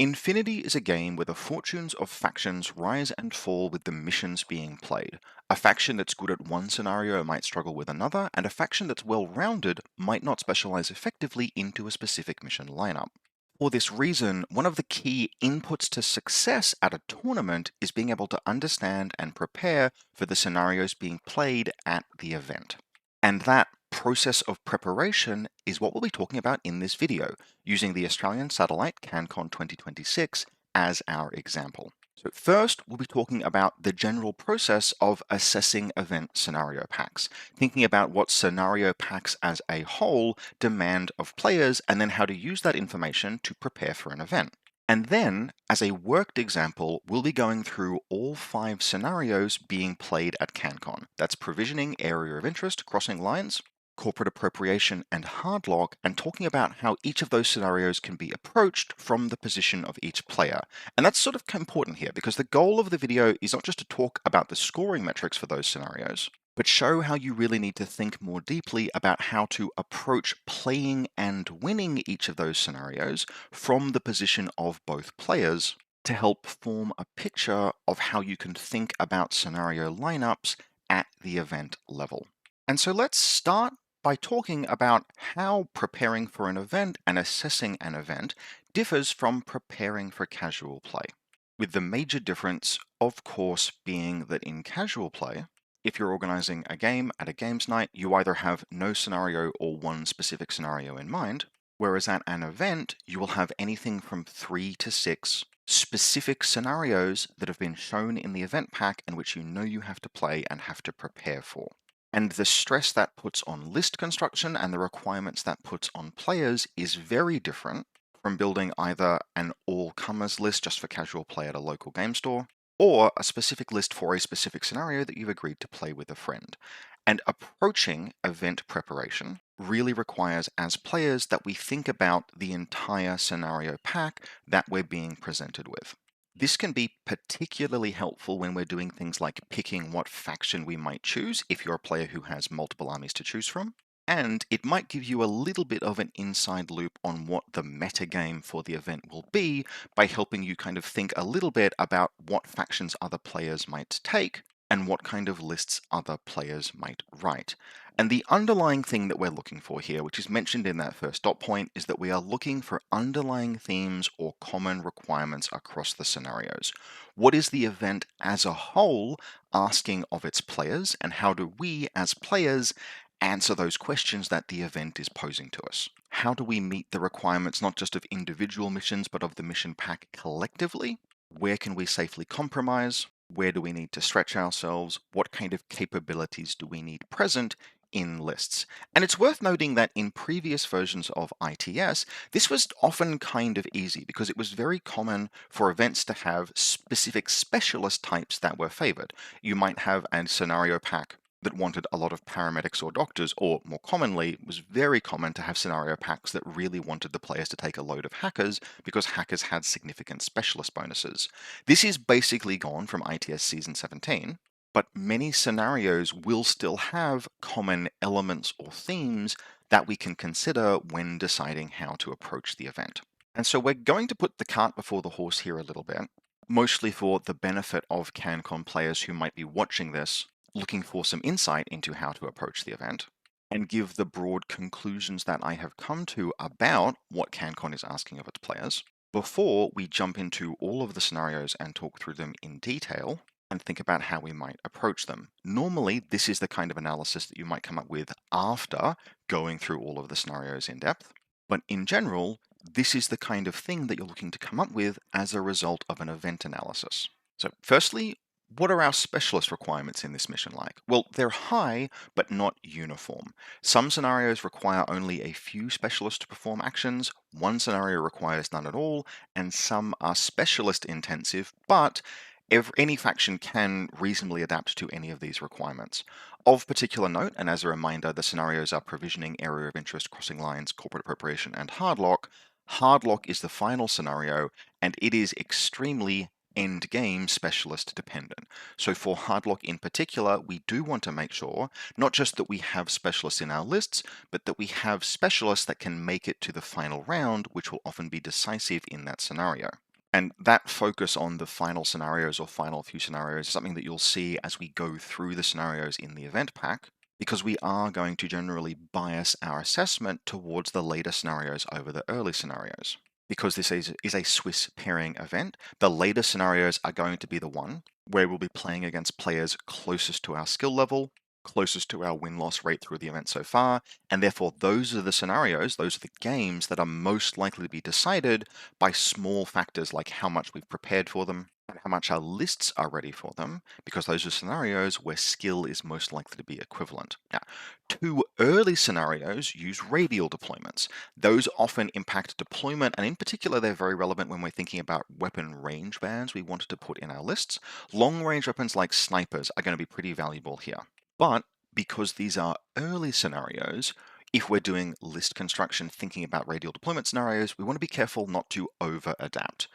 Infinity is a game where the fortunes of factions rise and fall with the missions being played. A faction that's good at one scenario might struggle with another, and a faction that's well-rounded might not specialize effectively into a specific mission lineup. For this reason, one of the key inputs to success at a tournament is being able to understand and prepare for the scenarios being played at the event. And that process of preparation is what we'll be talking about in this video, using the Australian satellite CanCon 2026 as our example. So first, we'll be talking about the general process of assessing event scenario packs, thinking about what scenario packs as a whole demand of players, and then how to use that information to prepare for an event. And then, as a worked example, we'll be going through all 5 scenarios being played at CanCon. That's provisioning, area of interest, crossing lines, corporate appropriation, and hardlock, and talking about how each of those scenarios can be approached from the position of each player. And that's sort of important here because the goal of the video is not just to talk about the scoring metrics for those scenarios, but show how you really need to think more deeply about how to approach playing and winning each of those scenarios from the position of both players to help form a picture of how you can think about scenario lineups at the event level. And so let's start by talking about how preparing for an event and assessing an event differs from preparing for casual play. With the major difference, of course, being that in casual play, if you're organizing a game at a games night, you either have no scenario or one specific scenario in mind, whereas at an event, you will have anything from 3 to 6 specific scenarios that have been shown in the event pack and which you know you have to play and have to prepare for. And the stress that puts on list construction and the requirements that puts on players is very different from building either an all-comers list just for casual play at a local game store, or a specific list for a specific scenario that you've agreed to play with a friend. And approaching event preparation really requires, as players, that we think about the entire scenario pack that we're being presented with. This can be particularly helpful when we're doing things like picking what faction we might choose if you're a player who has multiple armies to choose from. And it might give you a little bit of an inside loop on what the metagame for the event will be by helping you kind of think a little bit about what factions other players might take and what kind of lists other players might write. And the underlying thing that we're looking for here, which is mentioned in that first dot point, is that we are looking for underlying themes or common requirements across the scenarios. What is the event as a whole asking of its players, and how do we as players answer those questions that the event is posing to us? How do we meet the requirements not just of individual missions, but of the mission pack collectively? Where can we safely compromise? Where do we need to stretch ourselves? What kind of capabilities do we need present in lists? And it's worth noting that in previous versions of ITS, this was often kind of easy because it was very common for events to have specific specialist types that were favored. You might have a scenario pack that wanted a lot of paramedics or doctors, or more commonly, it was very common to have scenario packs that really wanted the players to take a load of hackers because hackers had significant specialist bonuses. This is basically gone from ITS Season 17, but many scenarios will still have common elements or themes that we can consider when deciding how to approach the event. And so we're going to put the cart before the horse here a little bit, mostly for the benefit of CanCon players who might be watching this, looking for some insight into how to approach the event, and give the broad conclusions that I have come to about what CanCon is asking of its players, before we jump into all of the scenarios and talk through them in detail and think about how we might approach them. Normally, this is the kind of analysis that you might come up with after going through all of the scenarios in depth, but in general, this is the kind of thing that you're looking to come up with as a result of an event analysis. So firstly, what are our specialist requirements in this mission like? Well, they're high, but not uniform. Some scenarios require only a few specialists to perform actions, one scenario requires none at all, and some are specialist intensive, but any faction can reasonably adapt to any of these requirements. Of particular note, and as a reminder, the scenarios are provisioning, area of interest, crossing lines, corporate appropriation, and hardlock. Hardlock is the final scenario, and it is extremely end game specialist dependent. So for Hardlock in particular, we do want to make sure not just that we have specialists in our lists, but that we have specialists that can make it to the final round, which will often be decisive in that scenario. And that focus on the final scenarios or final few scenarios is something that you'll see as we go through the scenarios in the event pack, because we are going to generally bias our assessment towards the later scenarios over the early scenarios. Because this is a Swiss pairing event, the later scenarios are going to be the one where we'll be playing against players closest to our skill level, closest to our win-loss rate through the event so far, and therefore those are the scenarios, those are the games that are most likely to be decided by small factors like how much we've prepared for them and how much our lists are ready for them, because those are scenarios where skill is most likely to be equivalent. Now, two early scenarios use radial deployments. Those often impact deployment, and in particular, they're very relevant when we're thinking about weapon range bands we wanted to put in our lists. Long-range weapons like snipers are going to be pretty valuable here. But because these are early scenarios, if we're doing list construction thinking about radial deployment scenarios, we want to be careful not to over-adapt.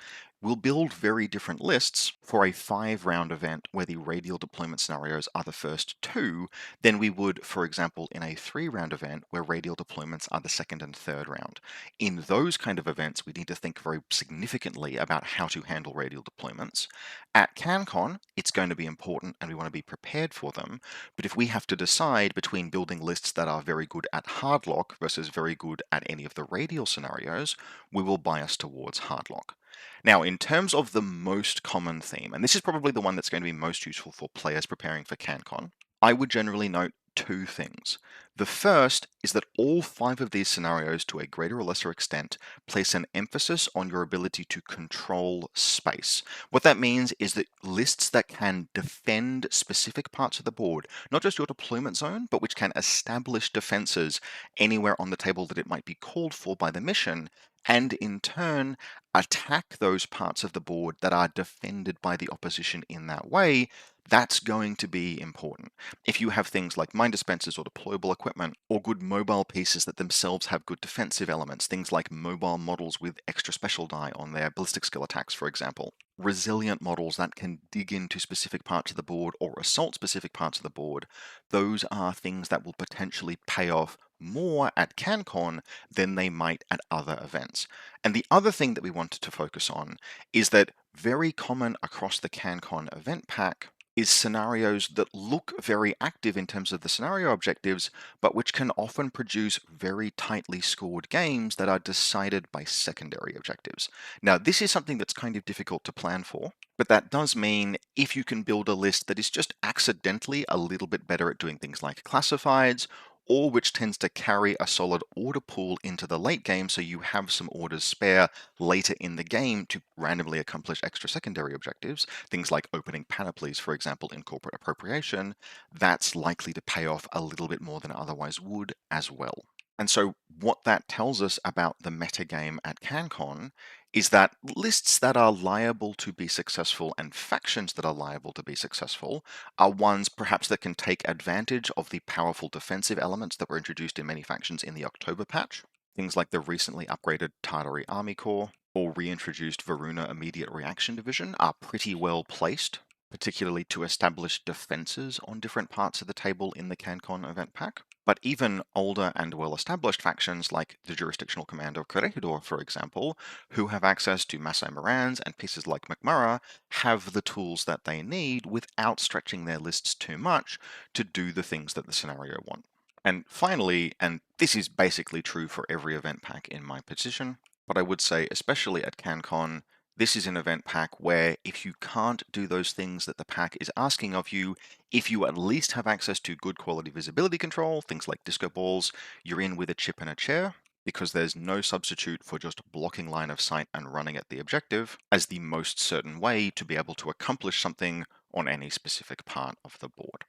We'll build very different lists for a 5-round event where the radial deployment scenarios are the first two than we would, for example, in a 3-round event where radial deployments are the second and third round. In those kind of events, we need to think very significantly about how to handle radial deployments. At CanCon, it's going to be important and we want to be prepared for them. But if we have to decide between building lists that are very good at Hardlock versus very good at any of the radial scenarios, we will bias towards Hardlock. Now, in terms of the most common theme, and this is probably the one that's going to be most useful for players preparing for CanCon, I would generally note two things. The first is that all 5 of these scenarios, to a greater or lesser extent, place an emphasis on your ability to control space. What that means is that lists that can defend specific parts of the board, not just your deployment zone, but which can establish defenses anywhere on the table that it might be called for by the mission, and in turn attack those parts of the board that are defended by the opposition in that way, that's going to be important. If you have things like mine dispensers or deployable equipment, or good mobile pieces that themselves have good defensive elements, things like mobile models with extra special die on their ballistic skill attacks, for example, resilient models that can dig into specific parts of the board or assault specific parts of the board, those are things that will potentially pay off more at CanCon than they might at other events. And the other thing that we wanted to focus on is that very common across the CanCon event pack is scenarios that look very active in terms of the scenario objectives, but which can often produce very tightly scored games that are decided by secondary objectives. Now, this is something that's kind of difficult to plan for, but that does mean if you can build a list that is just accidentally a little bit better at doing things like classifieds, or which tends to carry a solid order pool into the late game so you have some orders spare later in the game to randomly accomplish extra secondary objectives, things like opening panoplies, for example, in corporate appropriation, that's likely to pay off a little bit more than it otherwise would as well. And so what that tells us about the metagame at CanCon is that lists that are liable to be successful and factions that are liable to be successful are ones perhaps that can take advantage of the powerful defensive elements that were introduced in many factions in the October patch. Things like the recently upgraded Tartary Army Corps or reintroduced Varuna Immediate Reaction Division are pretty well placed, particularly to establish defenses on different parts of the table in the CanCon event pack. But even older and well-established factions like the Jurisdictional Command of Corregidor, for example, who have access to Masai Morans and pieces like McMurrah, have the tools that they need without stretching their lists too much to do the things that the scenario want. And finally, and this is basically true for every event pack in my position, but I would say especially at CanCon, this is an event pack where if you can't do those things that the pack is asking of you, if you at least have access to good quality visibility control, things like disco balls, you're in with a chip and a chair, because there's no substitute for just blocking line of sight and running at the objective as the most certain way to be able to accomplish something on any specific part of the board.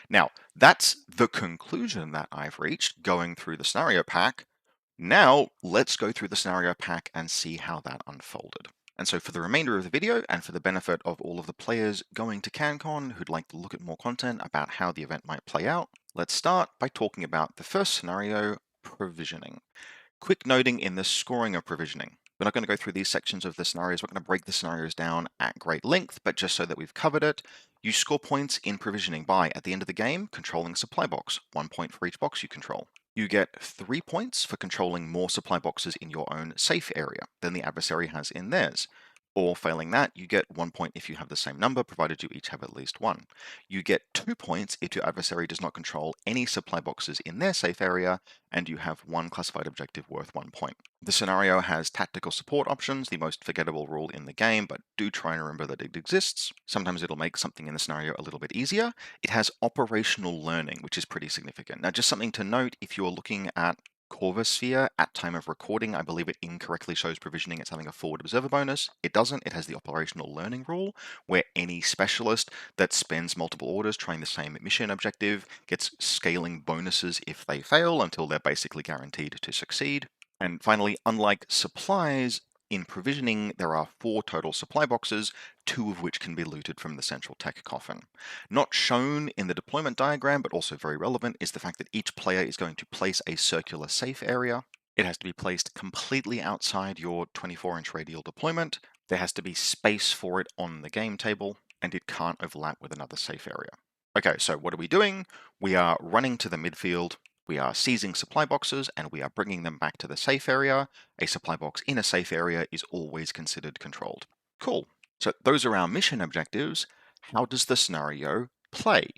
Now, that's the conclusion that I've reached going through the scenario pack. Now, let's go through the scenario pack and see how that unfolded. And so for the remainder of the video, and for the benefit of all of the players going to CanCon who'd like to look at more content about how the event might play out, let's start by talking about the first scenario, provisioning. Quick noting in the scoring of provisioning. We're not going to go through these sections of the scenarios. We're going to break the scenarios down at great length, but just so that we've covered it, you score points in provisioning by, at the end of the game, controlling supply box, 1 point for each box you control. You get 3 points for controlling more supply boxes in your own safe area than the adversary has in theirs. Or failing that, you get 1 point if you have the same number, provided you each have at least one. You get 2 points if your adversary does not control any supply boxes in their safe area, and you have one classified objective worth 1 point. The scenario has tactical support options, the most forgettable rule in the game, but do try and remember that it exists. Sometimes it'll make something in the scenario a little bit easier. It has operational learning, which is pretty significant. Now, just something to note, if you're looking at Corvosphere at time of recording, I believe it incorrectly shows provisioning as having a forward observer bonus. It doesn't. It has the operational learning rule, where any specialist that spends multiple orders trying the same mission objective gets scaling bonuses if they fail until they're basically guaranteed to succeed. And finally, unlike supplies, in provisioning, there are 4 total supply boxes, 2 of which can be looted from the central tech coffin. Not shown in the deployment diagram, but also very relevant, is the fact that each player is going to place a circular safe area. It has to be placed completely outside your 24-inch radial deployment. There has to be space for it on the game table, and it can't overlap with another safe area. Okay, so what are we doing? We are running to the midfield. We are seizing supply boxes and we are bringing them back to the safe area. A supply box in a safe area is always considered controlled. Cool. So those are our mission objectives. How does the scenario play?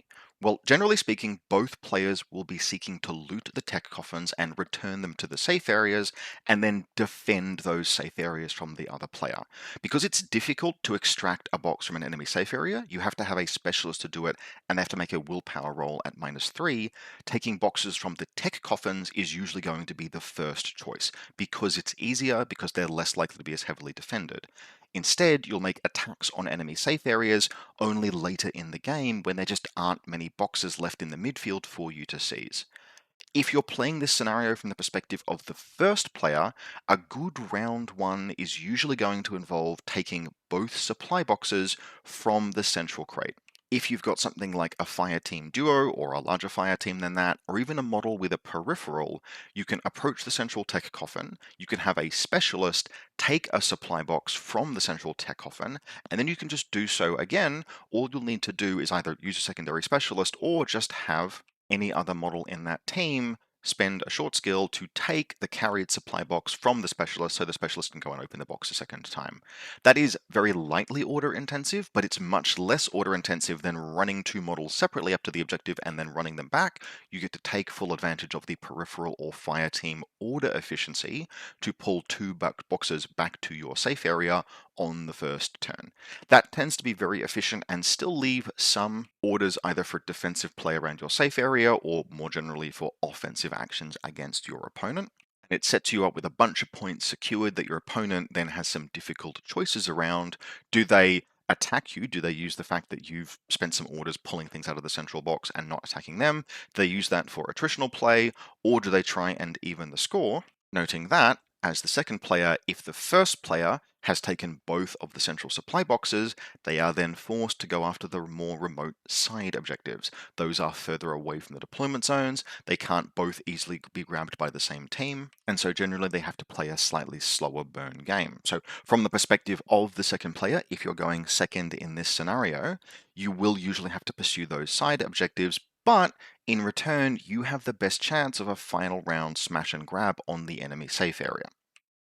Well, generally speaking, both players will be seeking to loot the tech coffins and return them to the safe areas, and then defend those safe areas from the other player. Because it's difficult to extract a box from an enemy safe area, you have to have a specialist to do it, and they have to make a willpower roll at -3. Taking boxes from the tech coffins is usually going to be the first choice, because it's easier, because they're less likely to be as heavily defended. Instead, you'll make attacks on enemy safe areas only later in the game when there just aren't many boxes left in the midfield for you to seize. If you're playing this scenario from the perspective of the first player, a good round one is usually going to involve taking both supply boxes from the central crate. If you've got something like a fire team duo or a larger fire team than that, or even a model with a peripheral, you can approach the central tech coffin, you can have a specialist take a supply box from the central tech coffin, and then you can just do so again. All you'll need to do is either use a secondary specialist or just have any other model in that team spend a short skill to take the carried supply box from the specialist so the specialist can go and open the box a second time. That is very lightly order intensive, but it's much less order intensive than running 2 models separately up to the objective and then running them back. You get to take full advantage of the peripheral or fire team order efficiency to pull 2 boxes back to your safe area on the first turn. That tends to be very efficient and still leave some orders either for defensive play around your safe area or more generally for offensive actions against your opponent. It sets you up with a bunch of points secured that your opponent then has some difficult choices around. Do they attack you? Do they use the fact that you've spent some orders pulling things out of the central box and not attacking them? Do they use that for attritional play, or do they try and even the score? Noting that, as the second player, if the first player has taken both of the central supply boxes, they are then forced to go after the more remote side objectives. Those are further away from the deployment zones, they can't both easily be grabbed by the same team, and so generally they have to play a slightly slower burn game. So from the perspective of the second player, if you're going second in this scenario, you will usually have to pursue those side objectives, but in return, you have the best chance of a final round smash and grab on the enemy safe area.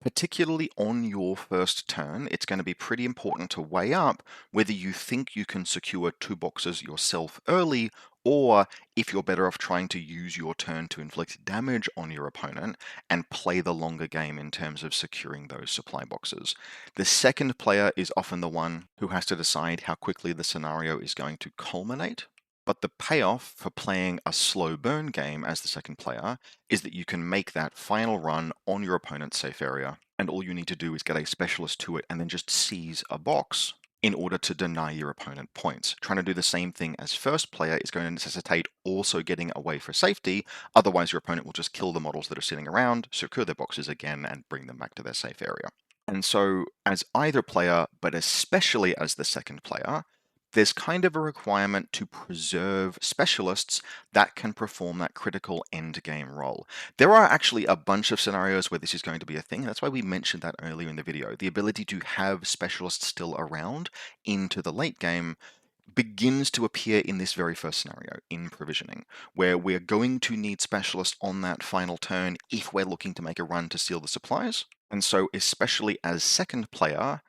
Particularly on your first turn, it's going to be pretty important to weigh up whether you think you can secure 2 boxes yourself early, or if you're better off trying to use your turn to inflict damage on your opponent and play the longer game in terms of securing those supply boxes. The second player is often the one who has to decide how quickly the scenario is going to culminate. But the payoff for playing a slow burn game as the second player is that you can make that final run on your opponent's safe area, and all you need to do is get a specialist to it and then just seize a box in order to deny your opponent points. Trying to do the same thing as first player is going to necessitate also getting away for safety, otherwise your opponent will just kill the models that are sitting around, secure their boxes again, and bring them back to their safe area. And so, as either player, but especially as the second player, there's kind of a requirement to preserve specialists that can perform that critical end game role. There are actually a bunch of scenarios where this is going to be a thing. That's why we mentioned that earlier in the video. The ability to have specialists still around into the late game begins to appear in this very first scenario, in provisioning, where we're going to need specialists on that final turn if we're looking to make a run to steal the supplies. And so, especially as second player,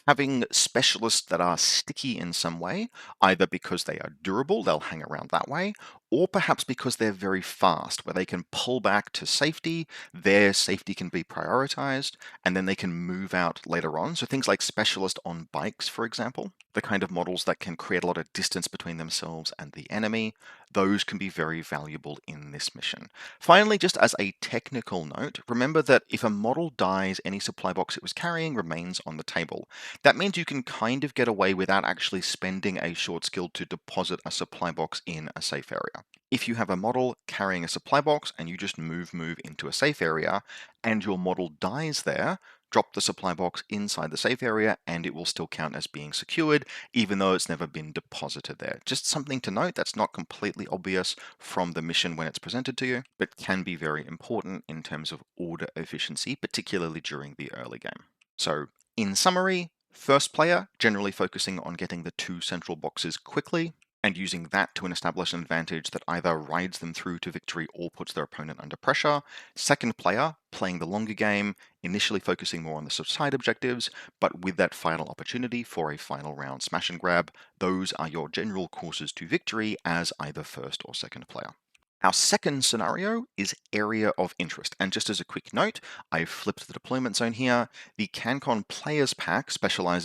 Having specialists that are sticky in some way, either because they are durable, they'll hang around that way, or perhaps because they're very fast, where they can pull back to safety, their safety can be prioritized, and then they can move out later on. So things like specialist on bikes, for example, the kind of models that can create a lot of distance between themselves and the enemy, those can be very valuable in this mission. Finally, just as a technical note, remember that if a model dies, any supply box it was carrying remains on the table. That means you can kind of get away without actually spending a short skill to deposit a supply box in a safe area. If you have a model carrying a supply box and you just move into a safe area and your model dies there, drop the supply box inside the safe area and it will still count as being secured, even though it's never been deposited there. Just something to note that's not completely obvious from the mission when it's presented to you, but can be very important in terms of order efficiency, particularly during the early game. So, in summary, first player generally focusing on getting the two central boxes quickly and using that to establish an advantage that either rides them through to victory or puts their opponent under pressure. Second player playing the longer game, initially focusing more on the side objectives, but with that final opportunity for a final round smash and grab. Those are your general courses to victory as either first or second player. Our second scenario is area of interest. And just as a quick note, I've flipped the deployment zone here. The CanCon Players Pack specifies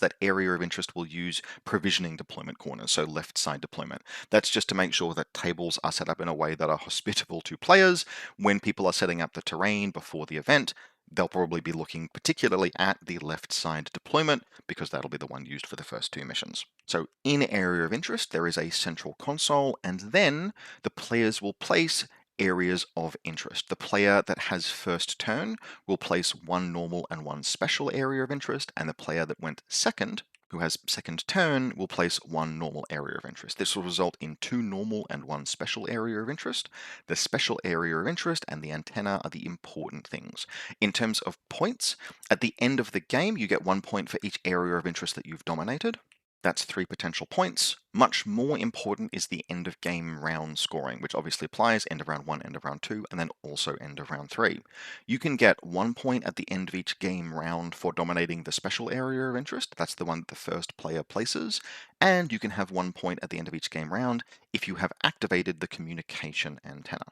that area of interest will use provisioning deployment corners, so left side deployment. That's just to make sure that tables are set up in a way that are hospitable to players. When people are setting up the terrain before the event, they'll probably be looking particularly at the left side deployment because that'll be the one used for the first two missions. So in area of interest, there is a central console, and then the players will place areas of interest. The player that has first turn will place one normal and one special area of interest, and the player that went second, who has second turn, will place one normal area of interest. This will result in two normal and one special area of interest. The special area of interest and the antenna are the important things. In terms of points, at the end of the game, you get 1 point for each area of interest that you've dominated. That's 3 potential points. Much more important is the end of game round scoring, which obviously applies end of round 1, end of round 2, and then also end of round 3. You can get 1 point at the end of each game round for dominating the special area of interest. That's the one that the first player places. And you can have 1 point at the end of each game round if you have activated the communication antenna.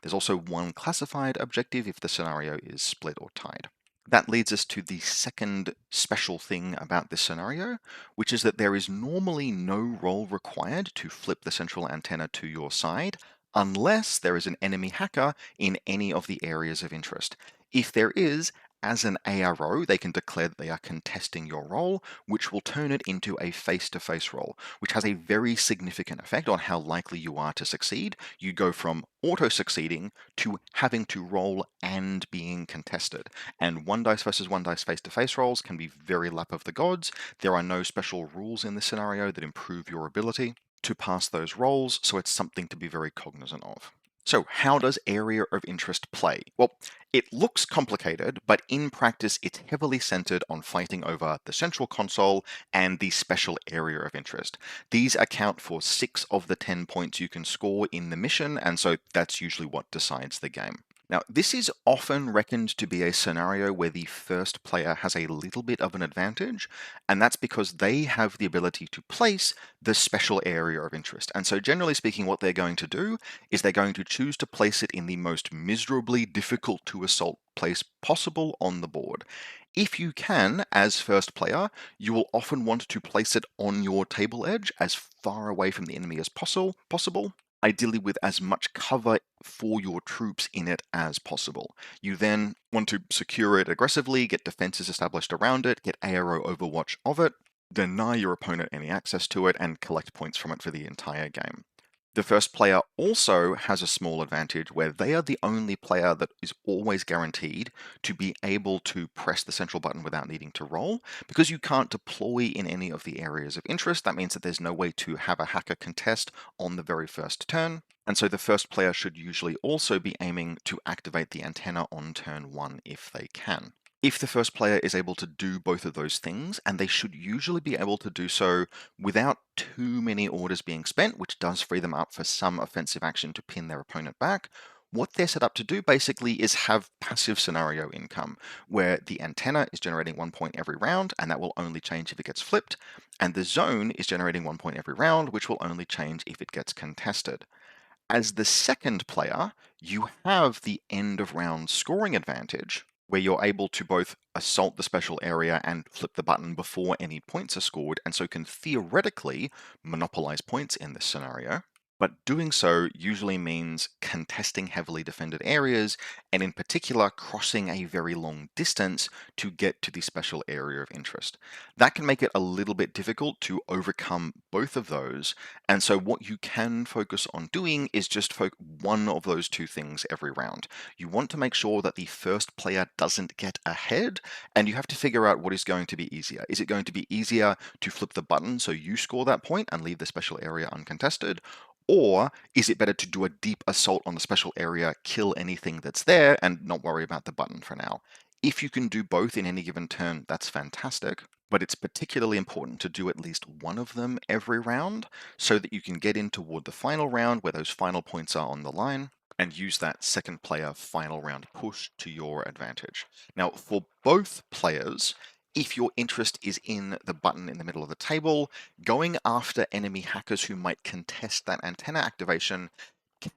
There's also one classified objective if the scenario is split or tied. That leads us to the second special thing about this scenario, which is that there is normally no roll required to flip the central antenna to your side, unless there is an enemy hacker in any of the areas of interest. If there is, as an ARO, they can declare that they are contesting your roll, which will turn it into a face-to-face roll, which has a very significant effect on how likely you are to succeed. You go from auto-succeeding to having to roll and being contested. And one dice versus one dice face-to-face rolls can be very lap of the gods. There are no special rules in this scenario that improve your ability to pass those rolls, so it's something to be very cognizant of. So how does area of interest play? Well, it looks complicated, but in practice it's heavily centered on fighting over the central console and the special area of interest. These account for 6 of the 10 points you can score in the mission, and so that's usually what decides the game. Now, this is often reckoned to be a scenario where the first player has a little bit of an advantage, and that's because they have the ability to place the special area of interest. And so generally speaking, what they're going to do is they're going to choose to place it in the most miserably difficult to assault place possible on the board. If you can, as first player, you will often want to place it on your table edge as far away from the enemy as possible, ideally with as much cover for your troops in it as possible. You then want to secure it aggressively, get defenses established around it, get ARO overwatch of it, deny your opponent any access to it, and collect points from it for the entire game. The first player also has a small advantage where they are the only player that is always guaranteed to be able to press the central button without needing to roll. Because you can't deploy in any of the areas of interest, that means that there's no way to have a hacker contest on the very first turn. And so the first player should usually also be aiming to activate the antenna on turn 1 if they can. If the first player is able to do both of those things, and they should usually be able to do so without too many orders being spent, which does free them up for some offensive action to pin their opponent back, What they're set up to do basically is have passive scenario income, where the antenna is generating 1 point every round, and that will only change if it gets flipped, and the zone is generating 1 point every round, which will only change if it gets contested. As the second player, you have the end of round scoring advantage, where you're able to both assault the special area and flip the button before any points are scored, and so can theoretically monopolize points in this scenario. But doing so usually means contesting heavily defended areas, and in particular, crossing a very long distance to get to the special area of interest. That can make it a little bit difficult to overcome both of those, and so what you can focus on doing is just one of those two things every round. You want to make sure that the first player doesn't get ahead, and you have to figure out what is going to be easier. Is it going to be easier to flip the button so you score that point and leave the special area uncontested? Or is it better to do a deep assault on the special area, kill anything that's there, and not worry about the button for now? If you can do both in any given turn, that's fantastic, but it's particularly important to do at least one of them every round so that you can get in toward the final round where those final points are on the line and use that second player final round push to your advantage. Now, for both players, if your interest is in the button in the middle of the table, going after enemy hackers who might contest that antenna activation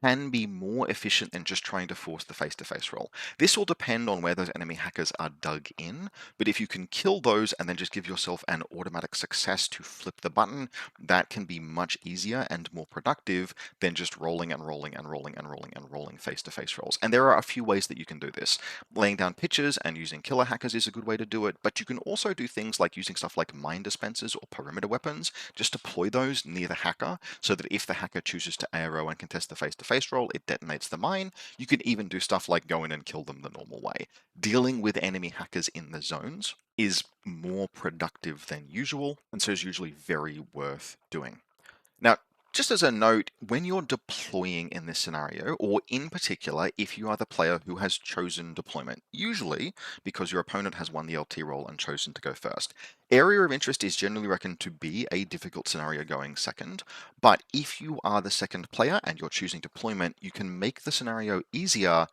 can be more efficient than just trying to force the face-to-face roll. This will depend on where those enemy hackers are dug in, but if you can kill those and then just give yourself an automatic success to flip the button, that can be much easier and more productive than just rolling and rolling and rolling and rolling and rolling face-to-face rolls. And there are a few ways that you can do this. Laying down pitches and using killer hackers is a good way to do it, but you can also do things like using stuff like mine dispensers or perimeter weapons. Just deploy those near the hacker so that if the hacker chooses to ARO and contest the face-to-face roll, it detonates the mine. You can even do stuff like go in and kill them the normal way. Dealing with enemy hackers in the zones is more productive than usual, and so is usually very worth doing. Now, just as a note, when you're deploying in this scenario, or in particular, if you are the player who has chosen deployment, usually because your opponent has won the LT roll and chosen to go first, area of interest is generally reckoned to be a difficult scenario going second, but if you are the second player and you're choosing deployment, you can make the scenario easier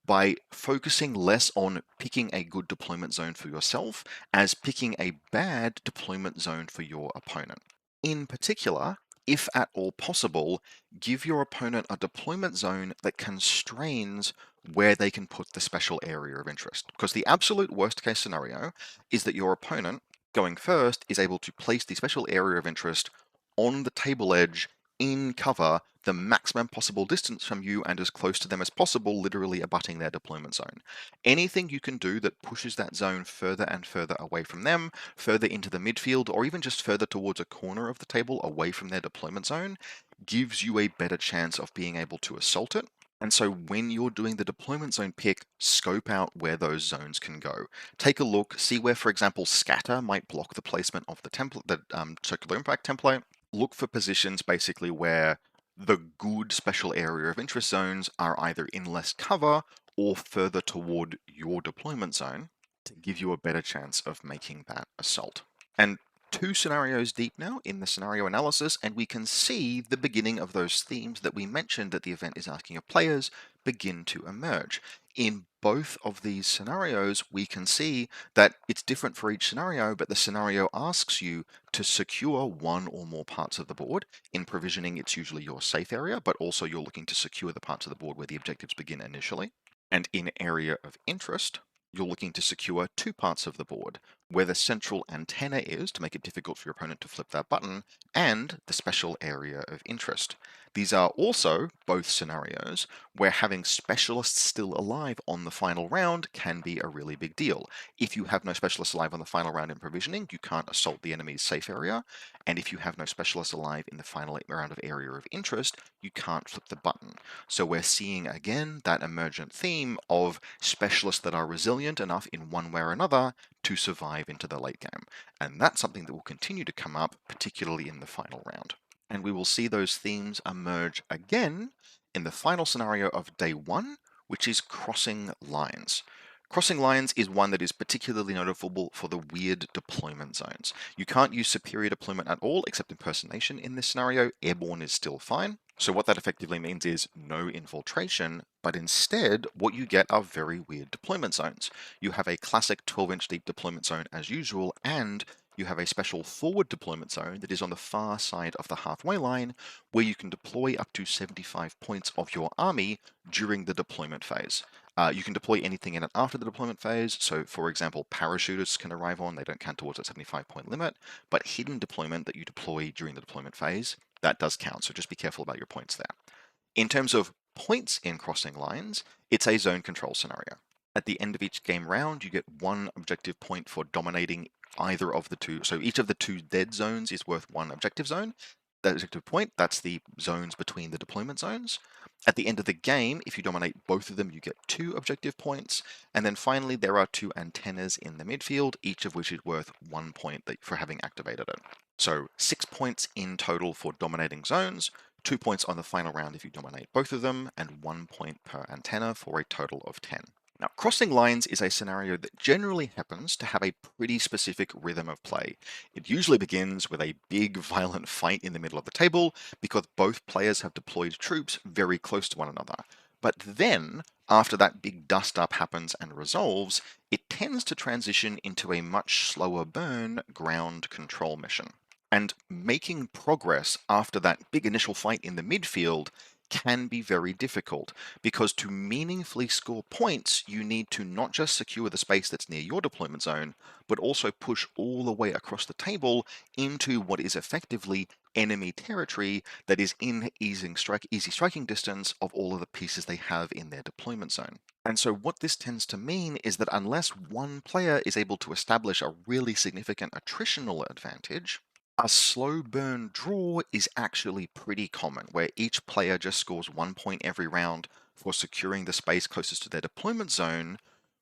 by focusing less on picking a good deployment zone for yourself as picking a bad deployment zone for your opponent. In particular, if at all possible, give your opponent a deployment zone that constrains where they can put the special area of interest. Because the absolute worst case scenario is that your opponent, going first, is able to place the special area of interest on the table edge in cover, the maximum possible distance from you and as close to them as possible, literally abutting their deployment zone. Anything you can do that pushes that zone further and further away from them, further into the midfield, or even just further towards a corner of the table away from their deployment zone, gives you a better chance of being able to assault it. And so when you're doing the deployment zone pick, scope out where those zones can go. Take a look, see where, for example, scatter might block the placement of the template, the circular impact template. Look for positions basically where the good special area of interest zones are either in less cover or further toward your deployment zone to give you a better chance of making that assault. And 2 scenarios deep now in the scenario analysis, and we can see the beginning of those themes that we mentioned that the event is asking of players begin to emerge. In both of these scenarios, we can see that it's different for each scenario, but the scenario asks you to secure one or more parts of the board. In provisioning, it's usually your safe area, but also you're looking to secure the parts of the board where the objectives begin initially. And in area of interest, you're looking to secure 2 parts of the board, where the central antenna is to make it difficult for your opponent to flip that button, and the special area of interest. These are also both scenarios where having specialists still alive on the final round can be a really big deal. If you have no specialists alive on the final round in provisioning, you can't assault the enemy's safe area, and if you have no specialists alive in the final round of area of interest, you can't flip the button. So we're seeing again that emergent theme of specialists that are resilient enough in one way or another to survive into the late game. And that's something that will continue to come up, particularly in the final round. And we will see those themes emerge again in the final scenario of day 1, which is crossing lines. Crossing lines is one that is particularly notable for the weird deployment zones. You can't use superior deployment at all except impersonation in this scenario. Airborne is still fine. So what that effectively means is no infiltration, but instead what you get are very weird deployment zones. You have a classic 12-inch deep deployment zone as usual, and you have a special forward deployment zone that is on the far side of the halfway line, where you can deploy up to 75 points of your army during the deployment phase. You can deploy anything in it after the deployment phase. So, for example, parachutists can arrive on, they don't count towards that 75-point limit, but hidden deployment that you deploy during the deployment phase, that does count. So just be careful about your points there. In terms of points in crossing lines, it's a zone control scenario. At the end of each game round, you get one objective point for dominating either of the two. So each of the two dead zones is worth one objective zone. That objective point, that's the zones between the deployment zones. At the end of the game, if you dominate both of them, you get two objective points. And then finally, there are two antennas in the midfield, each of which is worth 1 point for having activated it. So 6 points in total for dominating zones, 2 points on the final round if you dominate both of them, and 1 point per antenna for a total of 10. Now, crossing lines is a scenario that generally happens to have a pretty specific rhythm of play. It usually begins with a big violent fight in the middle of the table because both players have deployed troops very close to one another. But then, after that big dust-up happens and resolves, it tends to transition into a much slower burn ground control mission. And making progress after that big initial fight in the midfield can be very difficult because to meaningfully score points, you need to not just secure the space that's near your deployment zone, but also push all the way across the table into what is effectively enemy territory that is in easy striking distance of all of the pieces they have in their deployment zone. And so what this tends to mean is that unless one player is able to establish a really significant attritional advantage, a slow burn draw is actually pretty common, where each player just scores 1 point every round for securing the space closest to their deployment zone,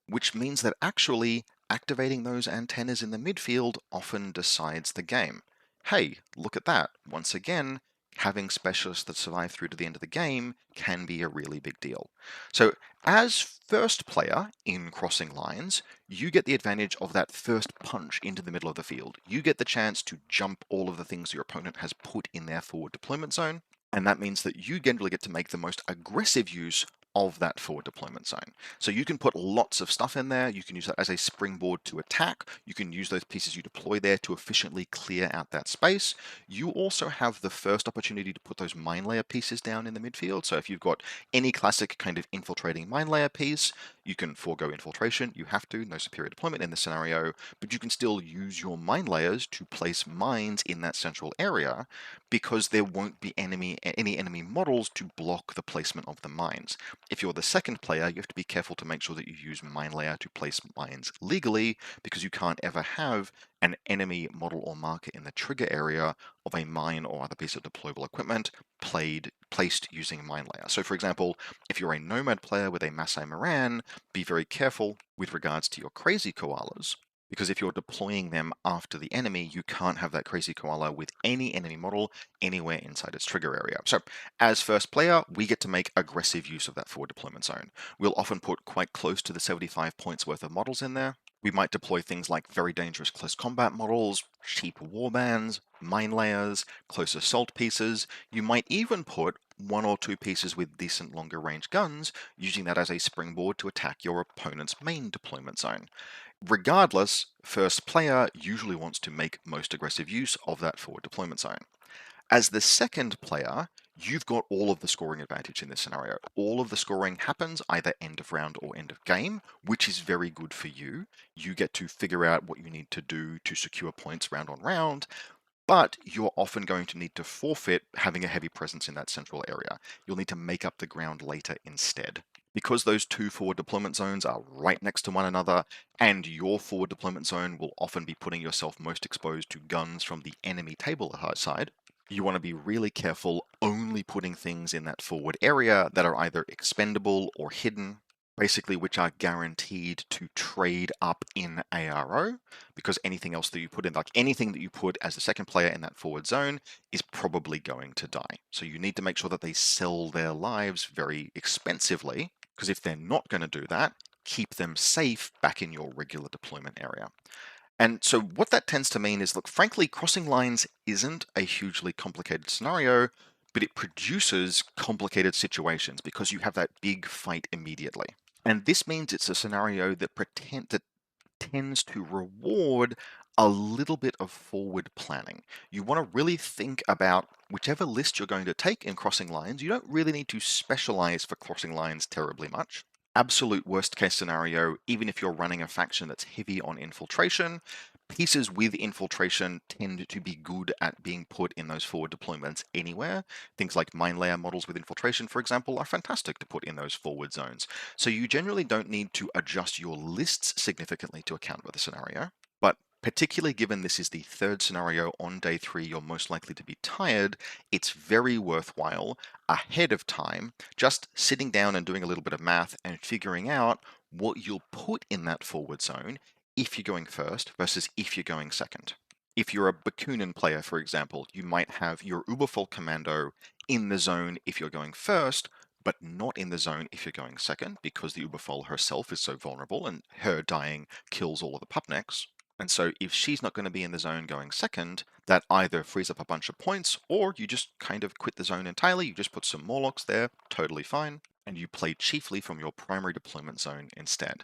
which means that actually activating those antennas in the midfield often decides the game. Hey, look at that. Once again, having specialists that survive through to the end of the game can be a really big deal. So, as first player in crossing lines, you get the advantage of that first punch into the middle of the field. You get the chance to jump all of the things your opponent has put in their forward deployment zone, and that means that you generally get to make the most aggressive use of that forward deployment zone. So you can put lots of stuff in there. You can use that as a springboard to attack. You can use those pieces you deploy there to efficiently clear out that space. You also have the first opportunity to put those mine layer pieces down in the midfield. So if you've got any classic kind of infiltrating mine layer piece, you can forego infiltration. You have to, no superior deployment in this scenario, but you can still use your mine layers to place mines in that central area because there won't be any enemy models to block the placement of the mines. If you're the second player, you have to be careful to make sure that you use mine layer to place mines legally, because you can't ever have an enemy model or marker in the trigger area of a mine or other piece of deployable equipment placed using mine layer. So for example, if you're a nomad player with a Masai Moran, be very careful with regards to your crazy koalas, because if you're deploying them after the enemy, you can't have that crazy koala with any enemy model anywhere inside its trigger area. So as first player, we get to make aggressive use of that forward deployment zone. We'll often put quite close to the 75 points worth of models in there. We might deploy things like very dangerous close combat models, cheap warbands, mine layers, close assault pieces. You might even put one or two pieces with decent longer range guns, using that as a springboard to attack your opponent's main deployment zone. Regardless, first player usually wants to make most aggressive use of that forward deployment zone. As the second player, you've got all of the scoring advantage in this scenario. All of the scoring happens either end of round or end of game, which is very good for you. You get to figure out what you need to do to secure points round on round, but you're often going to need to forfeit having a heavy presence in that central area. You'll need to make up the ground later instead. Because those two forward deployment zones are right next to one another, and your forward deployment zone will often be putting yourself most exposed to guns from the enemy table side, you want to be really careful only putting things in that forward area that are either expendable or hidden, basically which are guaranteed to trade up in ARO, because anything else that you put in, like anything that you put as the second player in that forward zone, is probably going to die. So you need to make sure that they sell their lives very expensively, because if they're not going to do that, keep them safe back in your regular deployment area. And so what that tends to mean is, look, frankly, crossing lines isn't a hugely complicated scenario, but it produces complicated situations because you have that big fight immediately. And this means it's a scenario that tends to reward a little bit of forward planning. You want to really think about whichever list you're going to take in crossing lines. You don't really need to specialize for crossing lines terribly much. Absolute worst case scenario, even if you're running a faction that's heavy on infiltration, pieces with infiltration tend to be good at being put in those forward deployments anywhere. Things like mine layer models with infiltration, for example, are fantastic to put in those forward zones. So you generally don't need to adjust your lists significantly to account for the scenario. But particularly given this is the third scenario on day 3, you're most likely to be tired, it's very worthwhile ahead of time just sitting down and doing a little bit of math and figuring out what you'll put in that forward zone if you're going first versus if you're going second. If you're a Bakunin player, for example, you might have your Uberfall commando in the zone if you're going first, but not in the zone if you're going second, because the Uberfall herself is so vulnerable and her dying kills all of the pupnecks. And so if she's not going to be in the zone going second, that either frees up a bunch of points, or you just kind of quit the zone entirely, you just put some Morlocks there, totally fine, and you play chiefly from your primary deployment zone instead.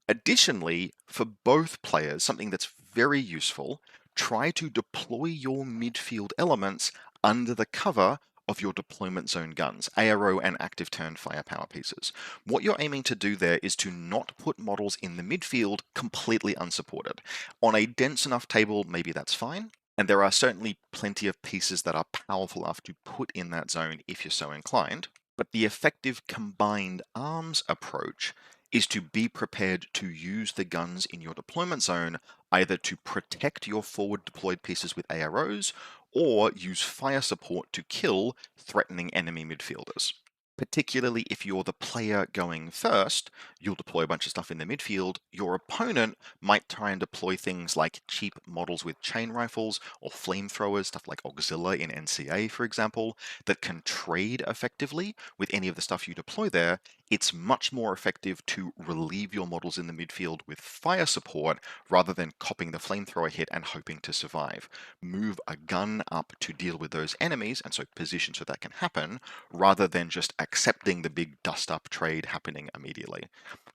Additionally, for both players, something that's very useful, try to deploy your midfield elements under the cover of your deployment zone guns, ARO and active turn firepower pieces. What you're aiming to do there is to not put models in the midfield completely unsupported. On a dense enough table, maybe that's fine, and there are certainly plenty of pieces that are powerful enough to put in that zone if you're so inclined. But the effective combined arms approach is to be prepared to use the guns in your deployment zone either to protect your forward deployed pieces with AROs or use fire support to kill threatening enemy midfielders. Particularly if you're the player going first, you'll deploy a bunch of stuff in the midfield. Your opponent might try and deploy things like cheap models with chain rifles or flamethrowers, stuff like Auxilla in NCA, for example, that can trade effectively with any of the stuff you deploy there. It's much more effective to relieve your models in the midfield with fire support rather than copping the flamethrower hit and hoping to survive. Move a gun up to deal with those enemies, and so position so that can happen, rather than just accepting the big dust up trade happening immediately.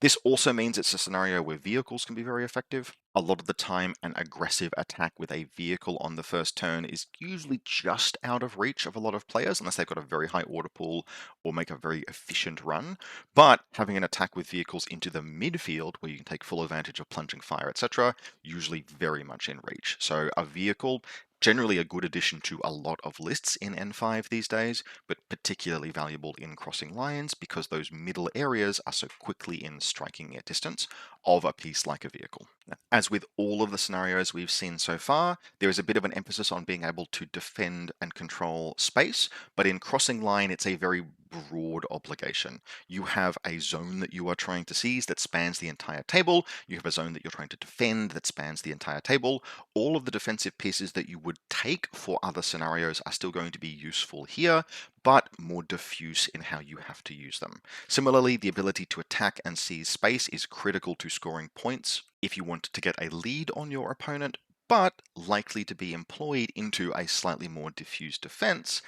This also means it's a scenario where vehicles can be very effective. A lot of the time, an aggressive attack with a vehicle on the first turn is usually just out of reach of a lot of players, unless they've got a very high order pool or make a very efficient run. But having an attack with vehicles into the midfield, where you can take full advantage of plunging fire, etc., usually very much in reach. So a vehicle, generally a good addition to a lot of lists in N5 these days, but particularly valuable in crossing lines because those middle areas are so quickly in striking distance of a piece like a vehicle. As with all of the scenarios we've seen so far, there is a bit of an emphasis on being able to defend and control space, but in crossing line, it's a very broad obligation. You have a zone that you are trying to seize that spans the entire table. You have a zone that you're trying to defend that spans the entire table. All of the defensive pieces that you would take for other scenarios are still going to be useful here, but more diffuse in how you have to use them. Similarly, the ability to attack and seize space is critical to scoring points if you want to get a lead on your opponent, but likely to be employed into a slightly more diffuse defense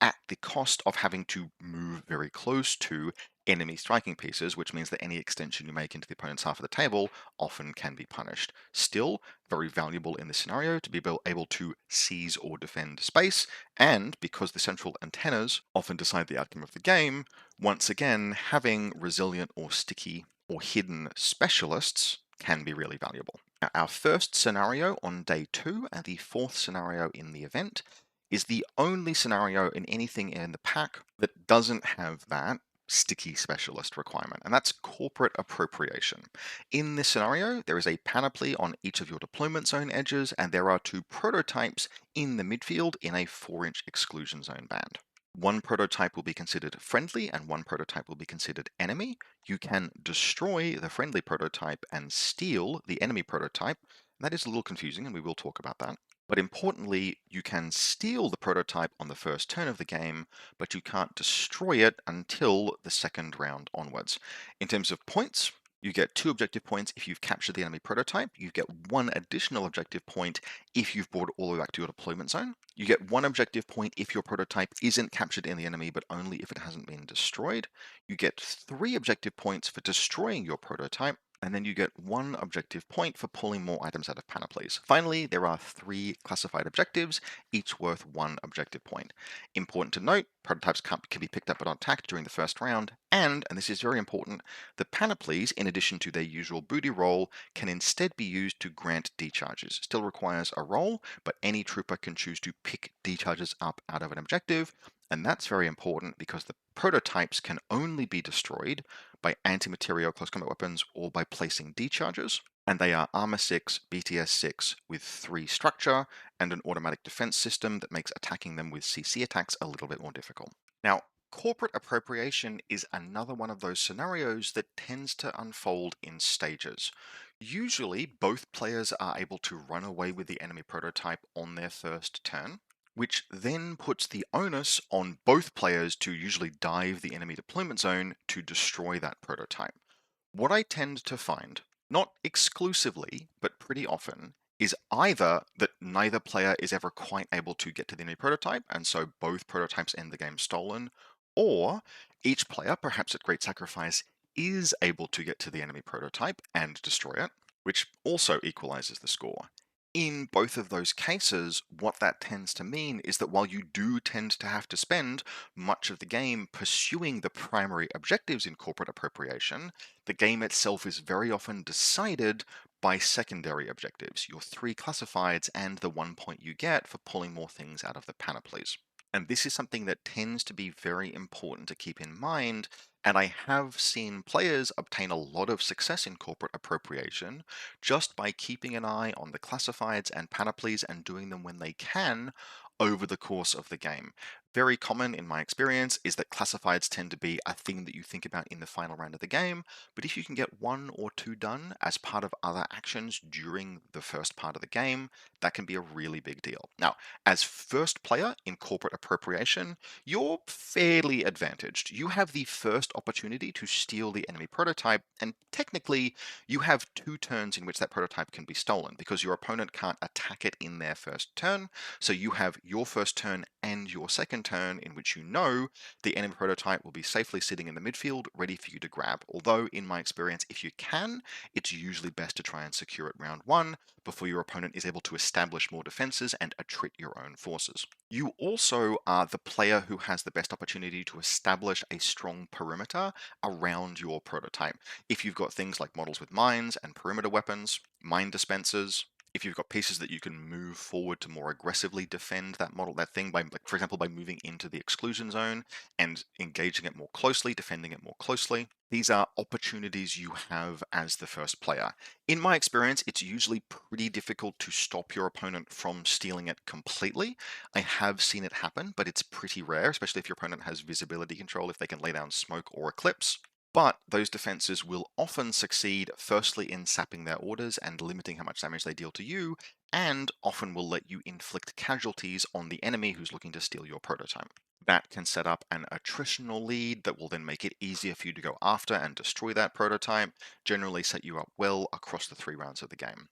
at the cost of having to move very close to enemy striking pieces, which means that any extension you make into the opponent's half of the table often can be punished. Still, very valuable in this scenario to be able to seize or defend space, and because the central antennas often decide the outcome of the game, once again, having resilient or sticky or hidden specialists can be really valuable. Now, our first scenario on day 2 and the fourth scenario in the event is the only scenario in anything in the pack that doesn't have that sticky specialist requirement, and that's corporate appropriation. In this scenario, there is a panoply on each of your deployment zone edges, and there are 2 prototypes in the midfield in a 4-inch exclusion zone band. One prototype will be considered friendly and one prototype will be considered enemy. You can destroy the friendly prototype and steal the enemy prototype. That is a little confusing, and we will talk about that. But importantly, you can steal the prototype on the first turn of the game, but you can't destroy it until the second round onwards. In terms of points, You get 2 objective points if you've captured the enemy prototype. You get 1 additional objective point if you've brought it all the way back to your deployment zone. You get 1 objective point if your prototype isn't captured in the enemy, but only if it hasn't been destroyed. You get 3 objective points for destroying your prototype, and then you get 1 objective point for pulling more items out of panoplies. Finally, there are 3 classified objectives, each worth 1 objective point. Important to note, prototypes can be picked up but not attacked during the first round, and this is very important, the panoplies, in addition to their usual booty roll, can instead be used to grant decharges. Still requires a roll, but any trooper can choose to pick decharges up out of an objective, and that's very important because the prototypes can only be destroyed by anti-material close combat weapons or by placing decharges, and they are Armor 6, BTS 6 with 3 structure and an automatic defense system that makes attacking them with CC attacks a little bit more difficult. Now, corporate appropriation is another one of those scenarios that tends to unfold in stages. Usually, both players are able to run away with the enemy prototype on their first turn, which then puts the onus on both players to usually dive the enemy deployment zone to destroy that prototype. What I tend to find, not exclusively, but pretty often, is either that neither player is ever quite able to get to the enemy prototype, and so both prototypes end the game stolen, or each player, perhaps at great sacrifice, is able to get to the enemy prototype and destroy it, which also equalizes the score. In both of those cases, what that tends to mean is that while you do tend to have to spend much of the game pursuing the primary objectives in corporate appropriation, the game itself is very often decided by secondary objectives, your 3 classifieds and the 1 point you get for pulling more things out of the panoplies. And this is something that tends to be very important to keep in mind, and I have seen players obtain a lot of success in corporate appropriation just by keeping an eye on the classifieds and panoplies and doing them when they can over the course of the game. Very common in my experience is that classifieds tend to be a thing that you think about in the final round of the game, but if you can get 1 or 2 done as part of other actions during the first part of the game, that can be a really big deal. Now, as first player in corporate appropriation, you're fairly advantaged. You have the first opportunity to steal the enemy prototype, and technically, you have 2 turns in which that prototype can be stolen because your opponent can't attack it in their first turn. So you have your first turn and your second turn in which you know the enemy prototype will be safely sitting in the midfield ready for you to grab. Although, in my experience, if you can, it's usually best to try and secure it round 1 before your opponent is able to establish more defenses and attrit your own forces. You also are the player who has the best opportunity to establish a strong perimeter around your prototype. If you've got things like models with mines and perimeter weapons, mine dispensers, if you've got pieces that you can move forward to more aggressively defend that model, that thing by, like, for example, by moving into the exclusion zone and engaging it more closely, defending it more closely, these are opportunities you have as the first player. In my experience, it's usually pretty difficult to stop your opponent from stealing it completely. I have seen it happen, but it's pretty rare, especially if your opponent has visibility control, if they can lay down smoke or eclipse. But those defenses will often succeed firstly in sapping their orders and limiting how much damage they deal to you, and often will let you inflict casualties on the enemy who's looking to steal your prototype. That can set up an attritional lead that will then make it easier for you to go after and destroy that prototype, generally set you up well across the 3 rounds of the game.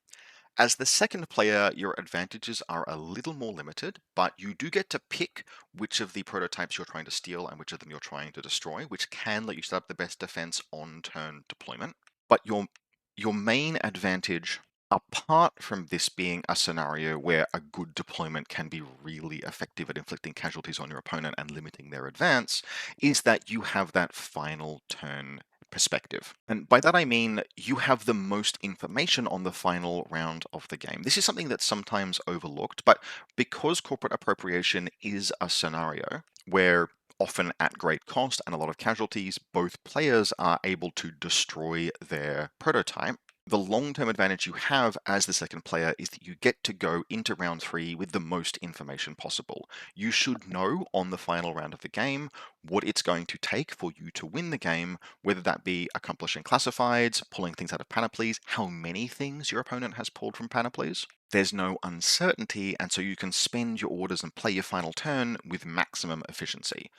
As the second player, your advantages are a little more limited, but you do get to pick which of the prototypes you're trying to steal and which of them you're trying to destroy, which can let you set up the best defense on turn deployment. But your main advantage, apart from this being a scenario where a good deployment can be really effective at inflicting casualties on your opponent and limiting their advance, is that you have that final turn perspective. And by that I mean you have the most information on the final round of the game. This is something that's sometimes overlooked, but because corporate appropriation is a scenario where often at great cost and a lot of casualties, both players are able to destroy their prototype. The long-term advantage you have as the second player is that you get to go into round 3 with the most information possible. You should know on the final round of the game what it's going to take for you to win the game, whether that be accomplishing classifieds, pulling things out of panoplies, how many things your opponent has pulled from panoplies. There's no uncertainty, and so you can spend your orders and play your final turn with maximum efficiency.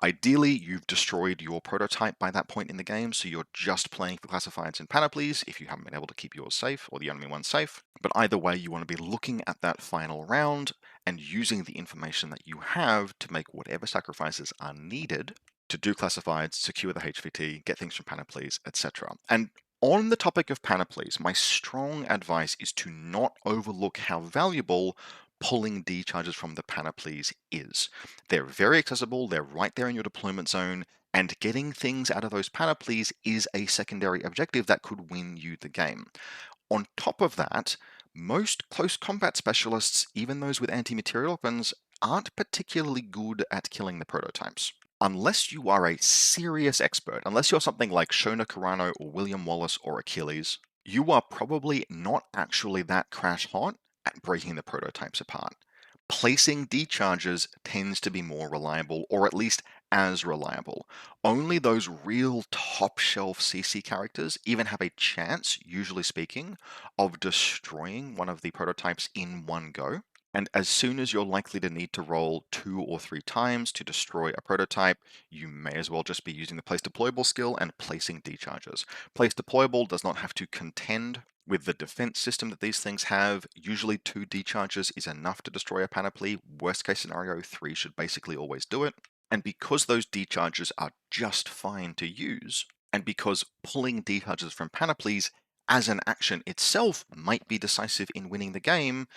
Ideally, you've destroyed your prototype by that point in the game, so you're just playing for classifieds and panoplies if you haven't been able to keep yours safe or the enemy one safe. But either way, you want to be looking at that final round and using the information that you have to make whatever sacrifices are needed to do classifieds, secure the HVT, get things from panoplies, etc. And on the topic of panoplies, my strong advice is to not overlook how valuable pulling decharges from the panoplies is. They're very accessible, they're right there in your deployment zone, and getting things out of those panoplies is a secondary objective that could win you the game. On top of that, most close combat specialists, even those with anti-material weapons, aren't particularly good at killing the prototypes. Unless you are a serious expert, unless you're something like Shona Carano or William Wallace or Achilles, you are probably not actually that crash hot at breaking the prototypes apart. Placing decharges tends to be more reliable, or at least as reliable. Only those real top shelf CC characters even have a chance, usually speaking, of destroying one of the prototypes in one go. And as soon as you're likely to need to roll 2 or 3 times to destroy a prototype, you may as well just be using the place deployable skill and placing decharges. Place deployable does not have to contend with the defense system that these things have. Usually 2 decharges is enough to destroy a panoply. Worst case scenario, 3 should basically always do it. And because those decharges are just fine to use, and because pulling decharges from panoplies as an action itself might be decisive in winning the game,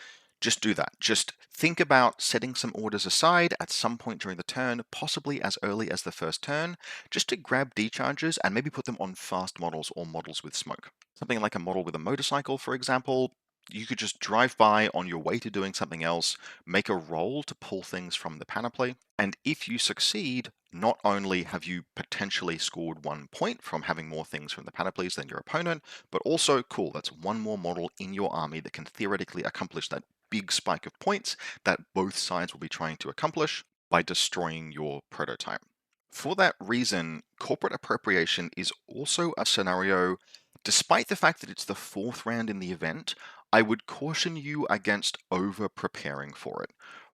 just do that. Just think about setting some orders aside at some point during the turn, possibly as early as the first turn, just to grab decharges and maybe put them on fast models or models with smoke. Something like a model with a motorcycle, for example, you could just drive by on your way to doing something else, make a roll to pull things from the panoply, and if you succeed, not only have you potentially scored 1 point from having more things from the panoplies than your opponent, but also, cool, that's 1 more model in your army that can theoretically accomplish that big spike of points that both sides will be trying to accomplish by destroying your prototype. For that reason, corporate appropriation is also a scenario, despite the fact that it's the 4th round in the event, I would caution you against over preparing for it.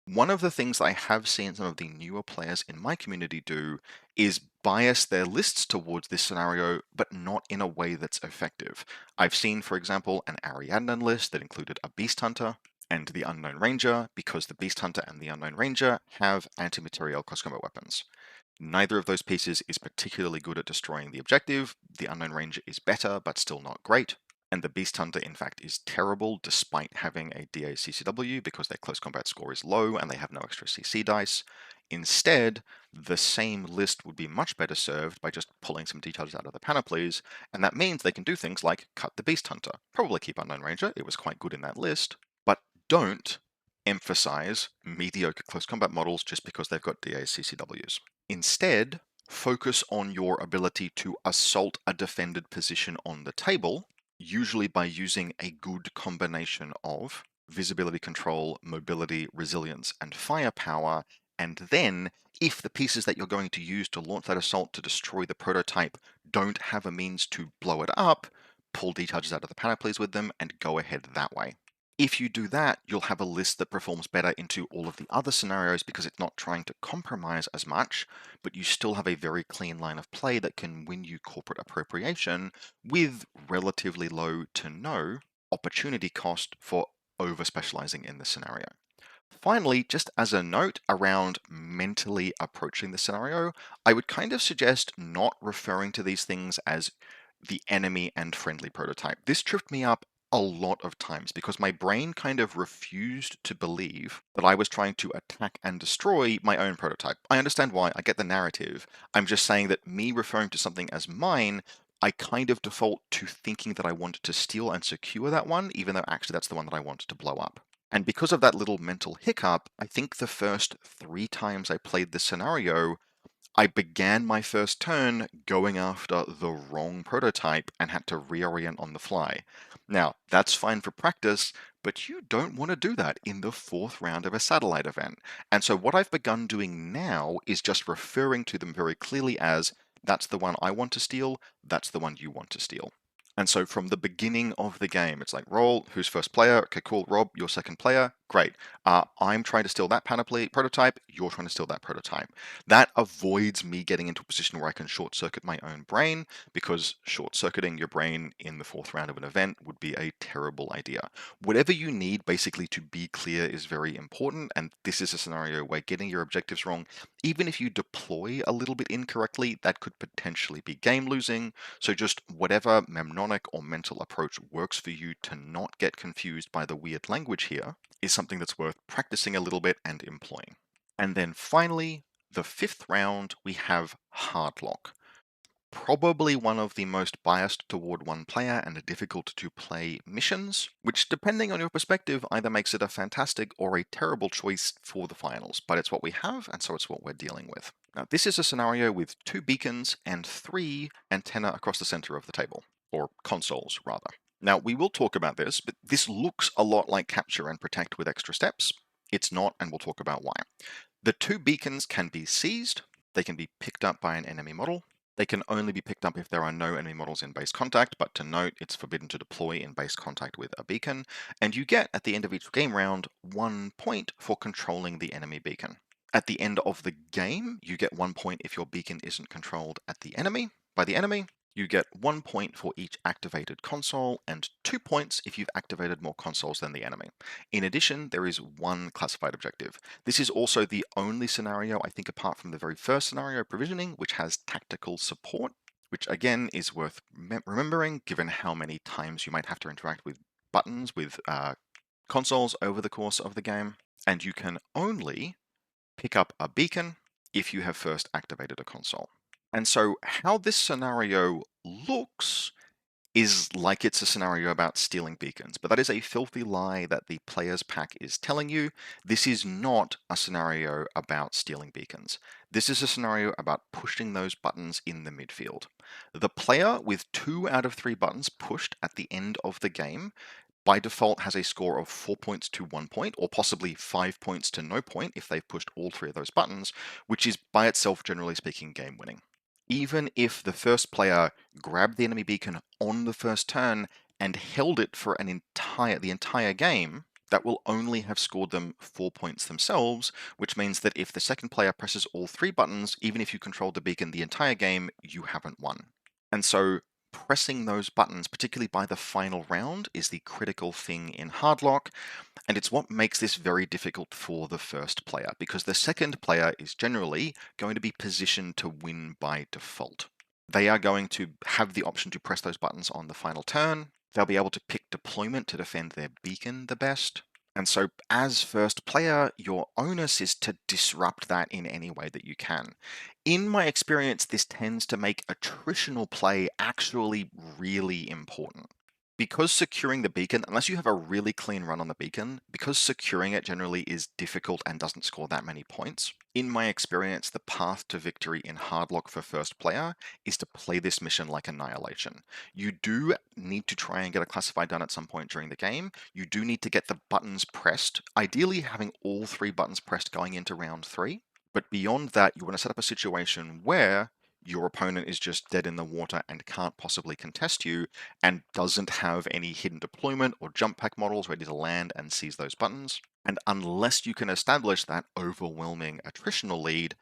One of the things I have seen some of the newer players in my community do is bias their lists towards this scenario, but not in a way that's effective. I've seen, for example, an Ariadne list that included a Beast Hunter and the Unknown Ranger, because the Beast Hunter and the Unknown Ranger have anti-material cross-combat weapons. Neither of those pieces is particularly good at destroying the objective. The Unknown Ranger is better, but still not great. And the Beast Hunter, in fact, is terrible despite having a DA CCW because their close combat score is low and they have no extra CC dice. Instead, the same list would be much better served by just pulling some details out of the panoplies, and that means they can do things like cut the Beast Hunter, probably keep Unknown Ranger, it was quite good in that list, but don't emphasize mediocre close combat models just because they've got DA CCWs. Instead, focus on your ability to assault a defended position on the table, usually by using a good combination of visibility control, mobility, resilience, and firepower. And then, if the pieces that you're going to use to launch that assault to destroy the prototype don't have a means to blow it up, pull decharges out of the panoplies with them and go ahead that way. If you do that, you'll have a list that performs better into all of the other scenarios because it's not trying to compromise as much, but you still have a very clean line of play that can win you corporate appropriation with relatively low to no opportunity cost for over-specializing in the scenario. Finally, just as a note around mentally approaching the scenario, I would kind of suggest not referring to these things as the enemy and friendly prototype. This tripped me up a lot of times because my brain kind of refused to believe that I was trying to attack and destroy my own prototype. I understand why, I get the narrative. I'm just saying that me referring to something as mine, I kind of default to thinking that I wanted to steal and secure that one, even though actually that's the one that I wanted to blow up. And because of that little mental hiccup, I think the first 3 times I played this scenario, I began my first turn going after the wrong prototype and had to reorient on the fly. Now, that's fine for practice, but you don't want to do that in the 4th round of a satellite event. And so what I've begun doing now is just referring to them very clearly as, that's the one I want to steal, that's the one you want to steal. And so from the beginning of the game, it's like, roll, who's first player? Okay, cool, Rob, you're second player. Great. I'm trying to steal that panoply prototype, you're trying to steal that prototype. That avoids me getting into a position where I can short circuit my own brain, because short circuiting your brain in the fourth round of an event would be a terrible idea. Whatever you need basically to be clear is very important, and this is a scenario where getting your objectives wrong, even if you deploy a little bit incorrectly, that could potentially be game losing. So just whatever mnemonic or mental approach works for you to not get confused by the weird language here is something that's worth practicing a little bit and employing. And then finally, the fifth round, we have Hardlock. Probably one of the most biased toward one player and difficult to play missions, which, depending on your perspective, either makes it a fantastic or a terrible choice for the finals. But it's what we have, and so it's what we're dealing with. Now, this is a scenario with 2 beacons and 3 antenna across the center of the table, or consoles, rather. Now, we will talk about this, but this looks a lot like capture and protect with extra steps. It's not, and we'll talk about why. The 2 beacons can be seized, they can be picked up by an enemy model. They can only be picked up if there are no enemy models in base contact, but to note, it's forbidden to deploy in base contact with a beacon, and you get, at the end of each game round, 1 point for controlling the enemy beacon. At the end of the game, you get 1 point if your beacon isn't controlled by the enemy. You get 1 point for each activated console, and 2 points if you've activated more consoles than the enemy. In addition, there is 1 classified objective. This is also the only scenario, I think, apart from the very first scenario, provisioning, which has tactical support, which again is worth remembering given how many times you might have to interact with buttons with consoles over the course of the game. And you can only pick up a beacon if you have first activated a console. And so how this scenario looks is like it's a scenario about stealing beacons, but that is a filthy lie that the player's pack is telling you. This is not a scenario about stealing beacons. This is a scenario about pushing those buttons in the midfield. The player with 2 out of 3 buttons pushed at the end of the game by default has a score of 4 points to 1 point, or possibly 5 points to no point if they've pushed all 3 of those buttons, which is by itself, generally speaking, game winning. Even if the first player grabbed the enemy beacon on the first turn and held it for the entire game, that will only have scored them 4 points themselves, which means that if the second player presses all 3 buttons, even if you controlled the beacon the entire game, you haven't won. And so pressing those buttons, particularly by the final round, is the critical thing in Hardlock, and it's what makes this very difficult for the first player, because the second player is generally going to be positioned to win by default. They are going to have the option to press those buttons on the final turn. They'll be able to pick deployment to defend their beacon the best. And so, as first player, your onus is to disrupt that in any way that you can. In my experience, this tends to make attritional play actually really important. Because securing the beacon, unless you have a really clean run on the beacon, because securing it generally is difficult and doesn't score that many points, in my experience, the path to victory in Hardlock for first player is to play this mission like Annihilation. You do need to try and get a classified done at some point during the game. You do need to get the buttons pressed, ideally having all 3 buttons pressed going into round 3. But beyond that, you want to set up a situation where your opponent is just dead in the water and can't possibly contest you, and doesn't have any hidden deployment or jump pack models ready to land and seize those buttons. And unless you can establish that overwhelming attritional lead,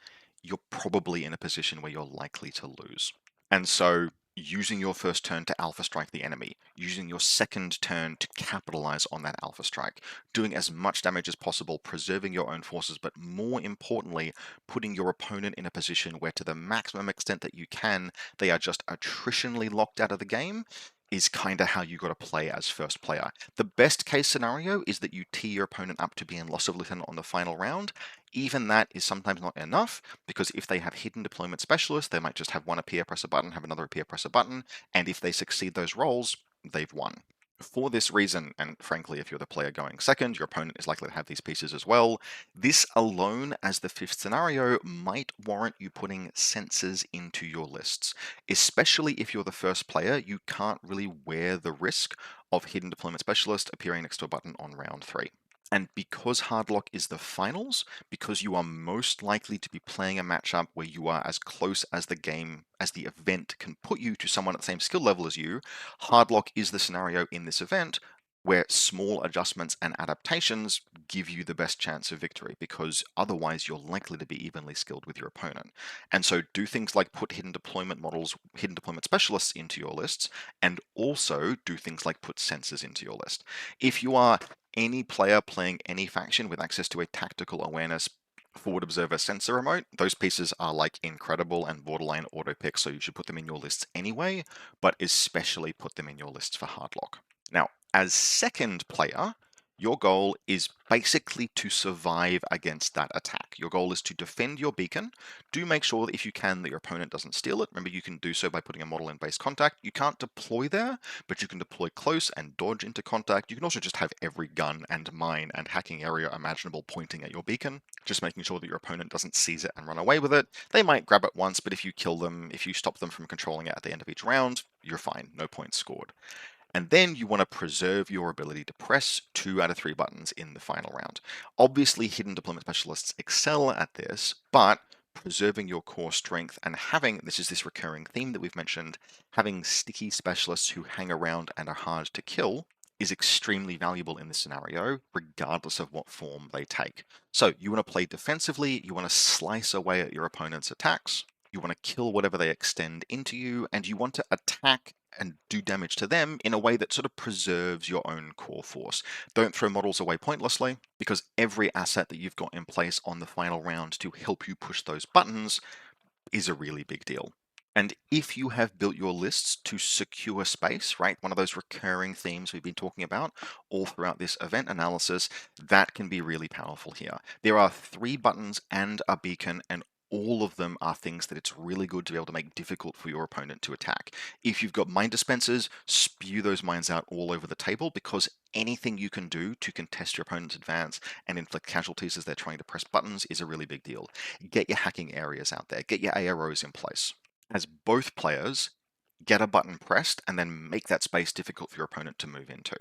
you're probably in a position where you're likely to lose. And so using your first turn to alpha strike the enemy, using your second turn to capitalize on that alpha strike, doing as much damage as possible, preserving your own forces, but more importantly, putting your opponent in a position where, to the maximum extent that you can, they are just attritionally locked out of the game, is kind of how you got to play as first player. The best case scenario is that you tee your opponent up to be in loss of lieutenant on the final round. Even that is sometimes not enough, because if they have hidden deployment specialists, they might just have one appear, press a button, have another appear, press a button, and if they succeed those rolls, they've won. For this reason, and frankly, if you're the player going second, your opponent is likely to have these pieces as well. This alone, as the fifth scenario, might warrant you putting sensors into your lists. Especially if you're the first player, you can't really wear the risk of hidden deployment specialist appearing next to a button on round 3. And because Hardlock is the finals, because you are most likely to be playing a matchup where you are as close as the event can put you to someone at the same skill level as you, Hardlock is the scenario in this event where small adjustments and adaptations give you the best chance of victory, because otherwise you're likely to be evenly skilled with your opponent. And so do things like put hidden deployment models, hidden deployment specialists into your lists, and also do things like put sensors into your list. If you are any player playing any faction with access to a tactical awareness forward observer sensor remote, those pieces are like incredible and borderline auto pick, so you should put them in your lists anyway, but especially put them in your lists for Hardlock. Now, as second player, your goal is basically to survive against that attack. Your goal is to defend your beacon. Do make sure that if you can that your opponent doesn't steal it. Remember, you can do so by putting a model in base contact. You can't deploy there, but you can deploy close and dodge into contact. You can also just have every gun and mine and hacking area imaginable pointing at your beacon, just making sure that your opponent doesn't seize it and run away with it. They might grab it once, but if you kill them, if you stop them from controlling it at the end of each round, you're fine. No points scored. And then you want to preserve your ability to press 2 out of 3 buttons in the final round. Obviously, hidden deployment specialists excel at this, but preserving your core strength and having, this is this recurring theme that we've mentioned, having sticky specialists who hang around and are hard to kill is extremely valuable in this scenario, regardless of what form they take. So you want to play defensively, you want to slice away at your opponent's attacks, you want to kill whatever they extend into you, and you want to attack and do damage to them in a way that sort of preserves your own core force. Don't throw models away pointlessly, because every asset that you've got in place on the final round to help you push those buttons is a really big deal. And if you have built your lists to secure space, right, one of those recurring themes we've been talking about all throughout this event analysis, that can be really powerful here. There are 3 buttons and a beacon, and all of them are things that it's really good to be able to make difficult for your opponent to attack. If you've got mine dispensers, spew those mines out all over the table, because anything you can do to contest your opponent's advance and inflict casualties as they're trying to press buttons is a really big deal. Get your hacking areas out there, get your AROs in place. As both players, get a button pressed and then make that space difficult for your opponent to move into.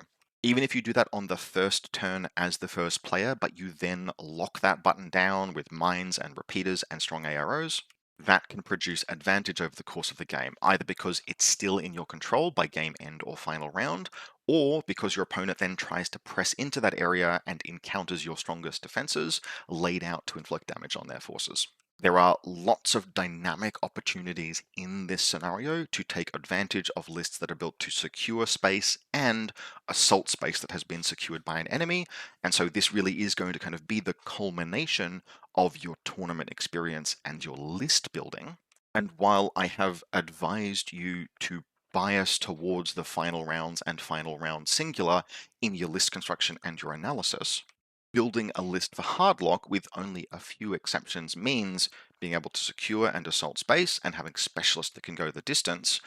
Even if you do that on the first turn as the first player, but you then lock that button down with mines and repeaters and strong AROs, that can produce advantage over the course of the game, either because it's still in your control by game end or final round, or because your opponent then tries to press into that area and encounters your strongest defenses laid out to inflict damage on their forces. There are lots of dynamic opportunities in this scenario to take advantage of lists that are built to secure space and assault space that has been secured by an enemy. And so this really is going to kind of be the culmination of your tournament experience and your list building. And while I have advised you to bias towards the final rounds and final round singular in your list construction and your analysis, building a list for Hardlock with only a few exceptions means being able to secure and assault space and having specialists that can go the distance.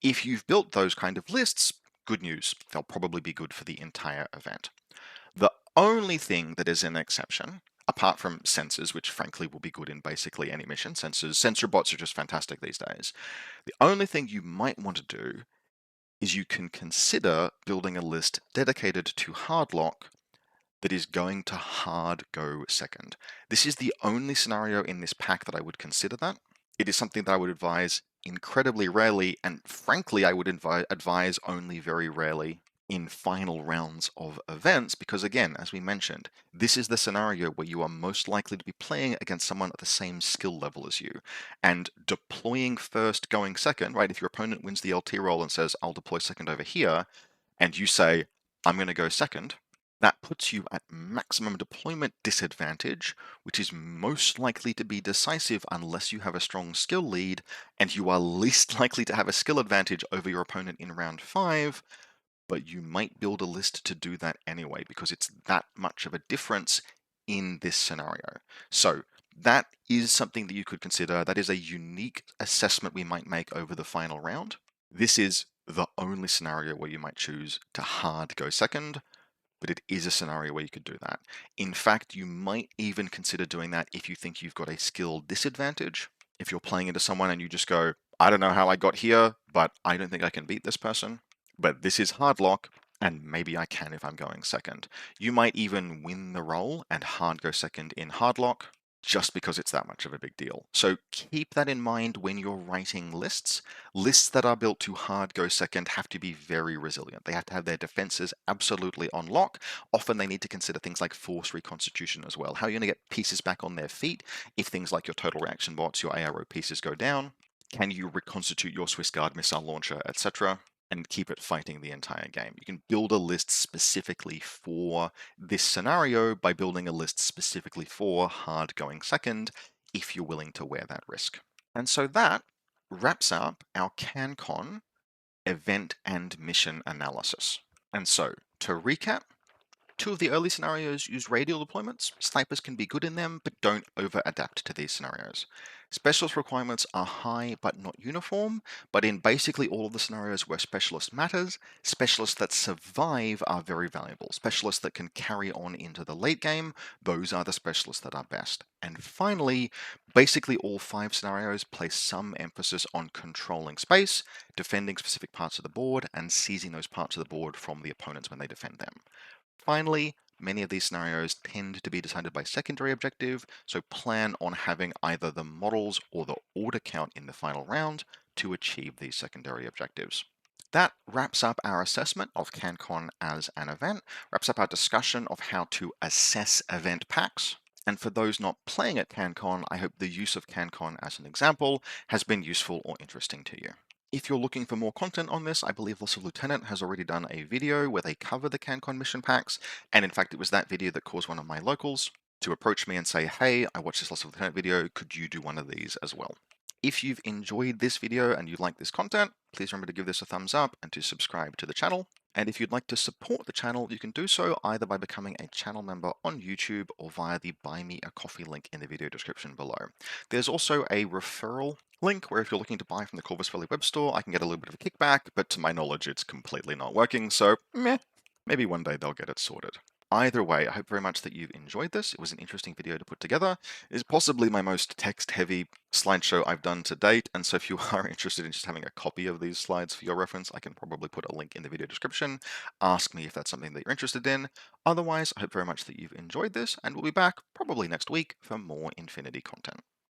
If you've built those kind of lists, good news, they'll probably be good for the entire event. The only thing that is an exception, apart from sensors, which frankly will be good in basically any mission, sensor bots are just fantastic these days. The only thing you might want to do is you can consider building a list dedicated to Hardlock that is going to hard go second. This is the only scenario in this pack that I would consider that. It is something that I would advise incredibly rarely, and frankly, I would advise only very rarely in final rounds of events, because again, as we mentioned, this is the scenario where you are most likely to be playing against someone at the same skill level as you. And deploying first, going second, right? If your opponent wins the LT roll and says, I'll deploy second over here, and you say, I'm going to go second, that puts you at maximum deployment disadvantage, which is most likely to be decisive unless you have a strong skill lead, and you are least likely to have a skill advantage over your opponent in round 5, but you might build a list to do that anyway, because it's that much of a difference in this scenario. So that is something that you could consider. That is a unique assessment we might make over the final round. This is the only scenario where you might choose to hard go second, but it is a scenario where you could do that. In fact, you might even consider doing that if you think you've got a skill disadvantage. If you're playing into someone and you just go, I don't know how I got here, but I don't think I can beat this person, but this is Hardlock, and maybe I can if I'm going second. You might even win the roll and hard go second in Hardlock, just because it's that much of a big deal. So keep that in mind when you're writing lists. Lists that are built to hard go second have to be very resilient. They have to have their defenses absolutely on lock. Often they need to consider things like force reconstitution as well. How are you going to get pieces back on their feet if things like your total reaction bots, your ARO pieces go down? Can you reconstitute your Swiss Guard missile launcher, etc.? And keep it fighting the entire game. You can build a list specifically for this scenario by building a list specifically for hard going second if you're willing to wear that risk. And so that wraps up our CanCon event and mission analysis. And so to recap, two of the early scenarios use radial deployments. Snipers can be good in them, but don't over-adapt to these scenarios. Specialist requirements are high but not uniform, but in basically all of the scenarios where specialist matters, specialists that survive are very valuable. Specialists that can carry on into the late game, those are the specialists that are best. And finally, basically all 5 scenarios place some emphasis on controlling space, defending specific parts of the board, and seizing those parts of the board from the opponents when they defend them. Finally, many of these scenarios tend to be decided by secondary objective, so plan on having either the models or the order count in the final round to achieve these secondary objectives. That wraps up our assessment of CanCon as an event, wraps up our discussion of how to assess event packs. And for those not playing at CanCon, I hope the use of CanCon as an example has been useful or interesting to you. If you're looking for more content on this, I believe Loss of Lieutenant has already done a video where they cover the CanCon mission packs, and in fact it was that video that caused one of my locals to approach me and say, hey, I watched this Loss of Lieutenant video, could you do one of these as well? If you've enjoyed this video and you like this content, please remember to give this a thumbs up and to subscribe to the channel. And if you'd like to support the channel, you can do so either by becoming a channel member on YouTube or via the Buy Me a Coffee link in the video description below. There's also a referral link where if you're looking to buy from the Corvus Valley web store, I can get a little bit of a kickback, but to my knowledge, it's completely not working, so meh. Maybe one day they'll get it sorted. Either way, I hope very much that you've enjoyed this. It was an interesting video to put together. It's possibly my most text-heavy slideshow I've done to date, and so if you are interested in just having a copy of these slides for your reference, I can probably put a link in the video description. Ask me if that's something that you're interested in. Otherwise, I hope very much that you've enjoyed this, and we'll be back probably next week for more Infinity content.